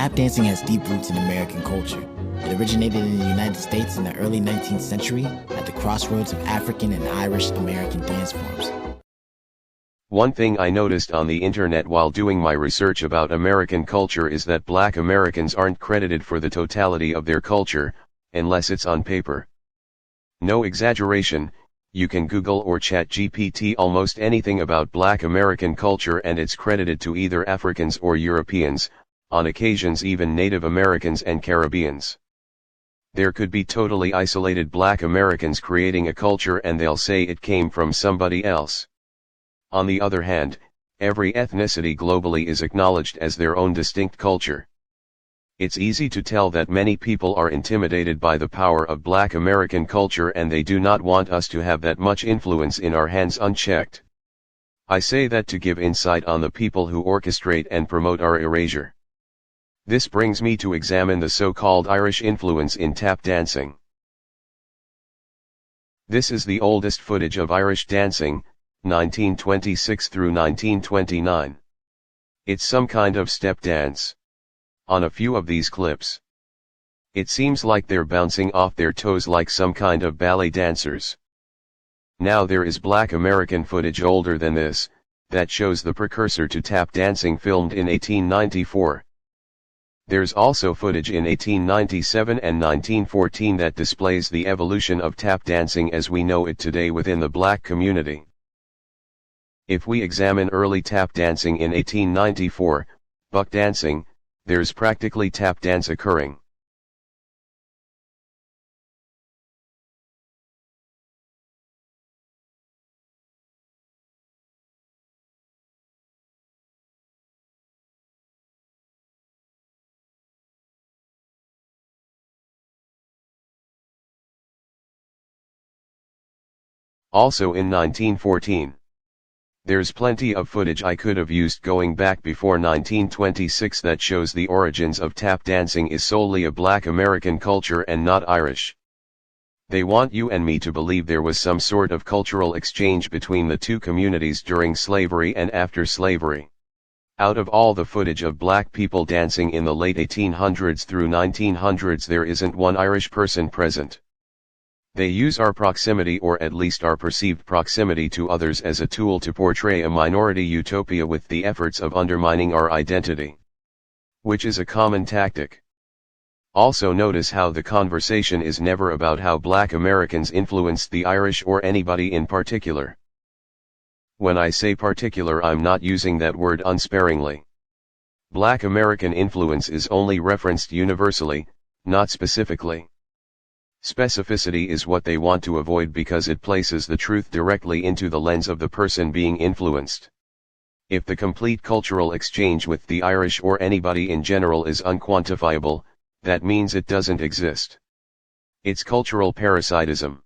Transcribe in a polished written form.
Tap dancing has deep roots in American culture. It originated in the United States in the early 19th century at the crossroads of African and Irish American dance forms. One thing I noticed on the internet while doing my research about American culture is that Black Americans aren't credited for the totality of their culture, unless it's on paper. No exaggeration, you can Google or ChatGPT almost anything about Black American culture and it's credited to either Africans or Europeans, on occasions even Native Americans and Caribbeans. There could be totally isolated Black Americans creating a culture and they'll say it came from somebody else. On the other hand, every ethnicity globally is acknowledged as their own distinct culture. It's easy to tell that many people are intimidated by the power of Black American culture and they do not want us to have that much influence in our hands unchecked. I say that to give insight on the people who orchestrate and promote our erasure. This brings me to examine the so-called Irish influence in tap dancing. This is the oldest footage of Irish dancing, 1926 through 1929. It's some kind of step dance. On a few of these clips, it seems like they're bouncing off their toes like some kind of ballet dancers. Now there is Black American footage older than this, that shows the precursor to tap dancing filmed in 1894. There's also footage in 1897 and 1914 that displays the evolution of tap dancing as we know it today within the Black community. If we examine early tap dancing in 1894, buck dancing, there's practically tap dance occurring. Also in 1914. There's plenty of footage I could have used going back before 1926 that shows the origins of tap dancing is solely a Black American culture and not Irish. They want you and me to believe there was some sort of cultural exchange between the two communities during slavery and after slavery. Out of all the footage of Black people dancing in the late 1800s through 1900s there isn't one Irish person present. They use our proximity or at least our perceived proximity to others as a tool to portray a minority utopia with the efforts of undermining our identity. Which is a common tactic. Also notice how the conversation is never about how Black Americans influenced the Irish or anybody in particular. When I say particular I'm not using that word unsparingly. Black American influence is only referenced universally, not specifically. Specificity is what they want to avoid because it places the truth directly into the lens of the person being influenced. If the complete cultural exchange with the Irish or anybody in general is unquantifiable, that means it doesn't exist. It's cultural parasitism.